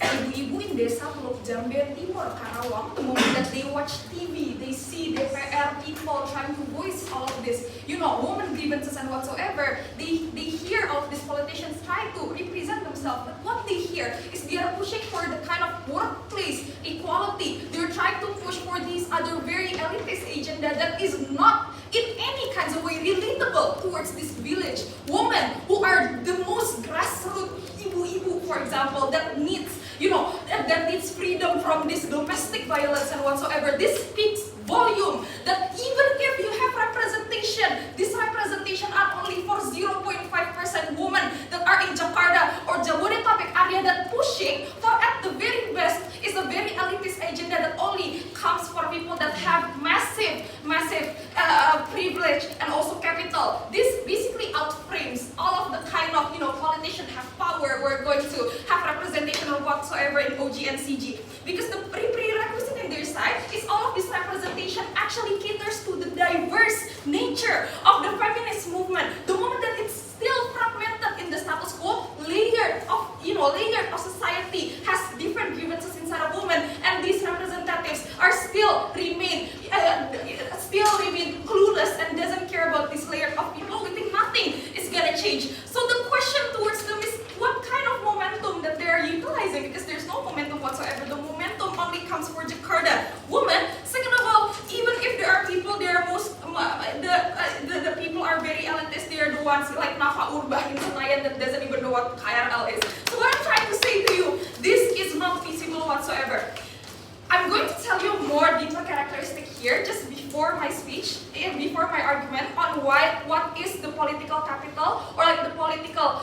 Ibu-ibu in desa Teluk Jamben Timur, Karawang, the moment that they watch TV, they see DPR people trying to voice all of this, women grievances and whatsoever. They hear all of these politicians trying to represent themselves, but what they hear is they are pushing for the kind of workplace equality. They're trying to push for these other very elitist agenda that is not in any kinds of way relatable towards this village. Women who are the most grassroots ibu-ibu, for example, that needs freedom from this domestic violence and whatsoever. This speaks volume that even if you have representation, this representation are only for 0.5% women that are in Jakarta or Jabodetabek area that pushing for at the very best is a very elitist agenda that only comes for people that have massive privilege and also capital. This basically outframes all of the kind of politicians have power. We're going to have representation of whatsoever in OG and CG because the prerequisite in their side is all of this representation actually caters to the diverse nature of the feminist movement. The moment that it's still fragmented in the status quo, layer of society has different grievances inside a woman, and these representatives are still remain clueless and doesn't care about this layer of people. We think nothing is gonna change. So the question towards them is what kind of momentum that they are utilizing, because there's no momentum whatsoever. The momentum only comes for Jakarta women. Second of all, even if there are people, they are most the people are very elitist. They are the ones like Nafa Urbah in Senayan that doesn't even know what KRL is. So what I'm trying to say to you, this is not feasible whatsoever. I'm going to tell you more deeper characteristic here just before my speech, before my argument on what is the political capital or like the political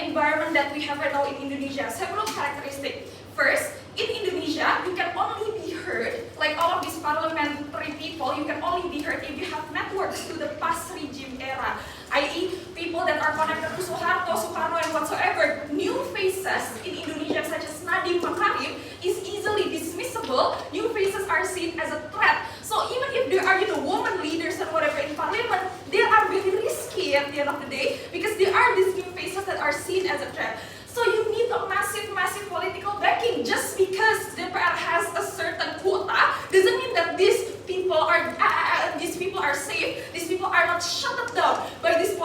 environment that we have right now in Indonesia. Several characteristics. First, in Indonesia, you can only be heard, like all of these parliamentary people, you can only be heard if you have networks to the past regime era, i.e. people that are connected to Soeharto, Sukarno, and whatsoever. New faces in Indonesia, such as Nadiem Makarim, is easily dismissible. New faces are seen as a threat. So even if there are women leaders and whatever in parliament, they are very risky at the end of the day because there are these new faces that are seen as a threat. So you need a massive political backing. Just because DPR has a certain quota doesn't mean that these people are safe. These people are not shut down by this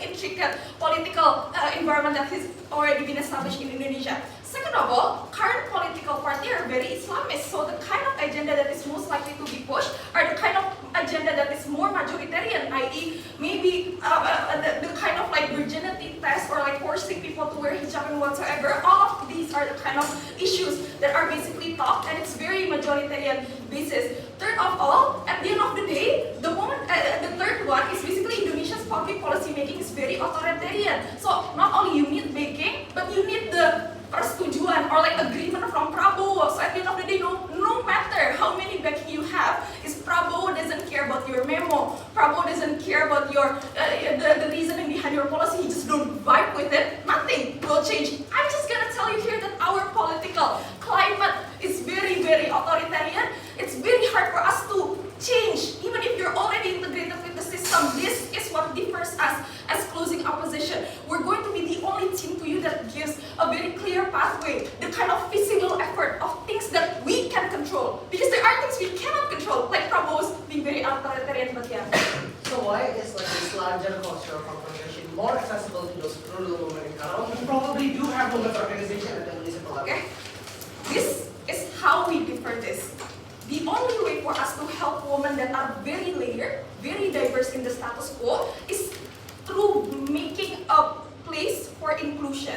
intricate political environment that has already been established in Indonesia. Second of all, current political parties are very Islamist, so the kind of agenda that is most likely to be pushed are the kind of agenda that is more majoritarian, i.e. maybe the kind of like virginity test or like forcing people to wear hijab and whatsoever. All of these are the kind of issues that are basically talked, and it's very majoritarian basis. Third of all, at the end of the day, the third one is basically Indonesia's public policy making is very authoritarian. So not only you need backing, but you need the persetujuan or like agreement from Prabowo. So at the end of the day, no matter how many backing you have, is Prabowo doesn't care about your memo. Prabowo doesn't care about your the reasoning behind your policy. He just don't vibe with it. Nothing will change. I'm just gonna tell you here that our political climate is very authoritarian. It's very hard for us to change, even if you're already integrated with the system. This is what differs us as closing opposition. We're going to be the only team to you that gives a very clear pathway, the kind of visible effort of things that we can control. Because there are things we cannot control, like Prabowo's being very authoritarian, but yeah. So why is like this larger culture of confrontation more accessible to those rural women in Karawang who probably do have women's organization at the municipal level? Okay, this is how we differ this. The only way for us to help women that are very layered, very diverse in the status quo is through making a place for inclusion.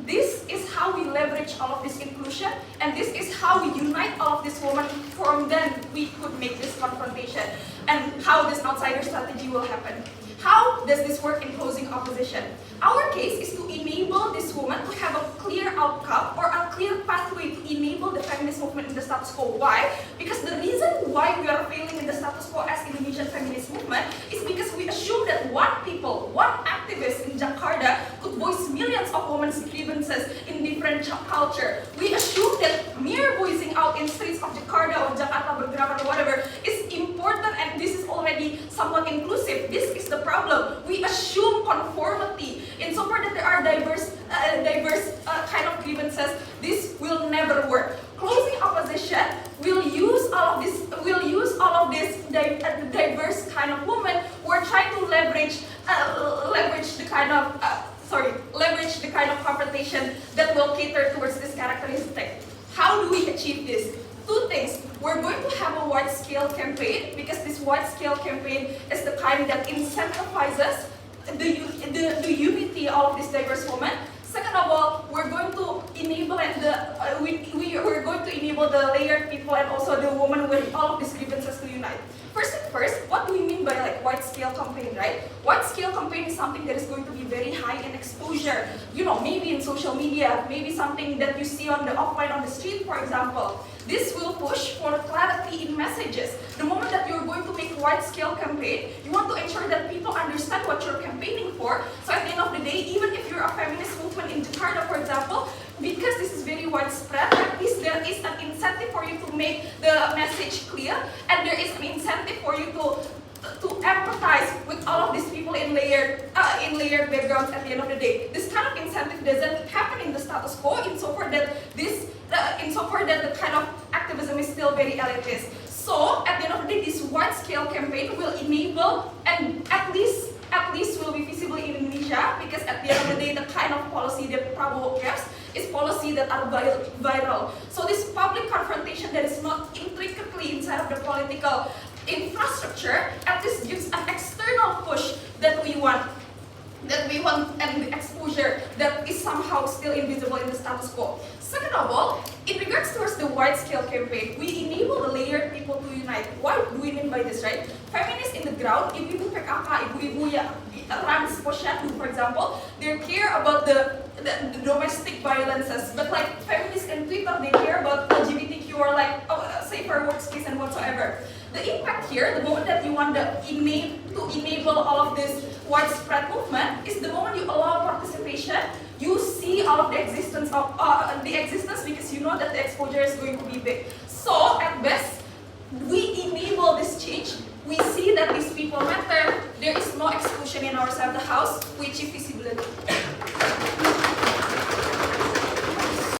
This is how we leverage all of this inclusion, and this is how we unite all of these women. From then we could make this confrontation, and how this outsider strategy will happen. How does this work in closing opposition? Our case is to enable this woman to have a clear outcome or a clear pathway to enable the feminist movement in the status quo. Why? Because the reason why we are failing in the status quo as Indonesian feminist movement is because we assume that one activist in Jakarta could voice millions of women's grievances in different culture. We assume that mere voicing out in streets of Jakarta or Jakarta Bergerak or whatever is important, and this is already somewhat inclusive. This is the problem. We assume conformity. In so leverage the kind of confrontation that will cater towards this characteristic. How do we achieve this? Two things. We're going to have a wide-scale campaign, because this wide-scale campaign is the kind that incentivizes the unity of this diverse women. Second of all, we're going to enable we're going to enable the layered people and also the women with all of these grievances to unite. First, what do we mean by like wide-scale campaign, right? Wide-scale campaign is something that is going to be very high in exposure. You know, maybe in social media, maybe something that you see on the offline on the street, for example. This will push for clarity in messages. The moment that you're going to make wide-scale campaign, you want to ensure that people understand what you're campaigning for. So at the end of the day, even if you're a feminist movement in Jakarta, for example, because this is very widespread, at least there is an incentive for you to make the message clear, and there is an incentive for you to empathize with all of these people in layered backgrounds at the end of the day. This kind of incentive doesn't happen in the status quo insofar that the kind of activism is still very elitist. So at the end of the day, this wide-scale campaign will enable, and at least will be visible in Indonesia, because at the end of the day, the kind of policy that Prabowo cares is policy that are viral. So this public confrontation that is not intricately inside of the political infrastructure, at least gives an external push that we want, and the exposure that is somehow still invisible in the status quo. Second of all, in regards towards the wide-scale campaign, we enable the layered people to unite. What do we mean by this, right? Feminists in the ground, ibu-ibu PKK, ibu-ibu yang runs Posyandu, for example, they care about the domestic violences, but like feminists in Twitter, they care about LGBTQ or like safer workspace and whatsoever. The impact here, the moment that you want to enable all of this widespread movement, is the moment you allow participation, you see all of the existence because you know that the exposure is going to be big. So at best, we enable this change. We see that these people matter. There is no exclusion in our center house. We achieve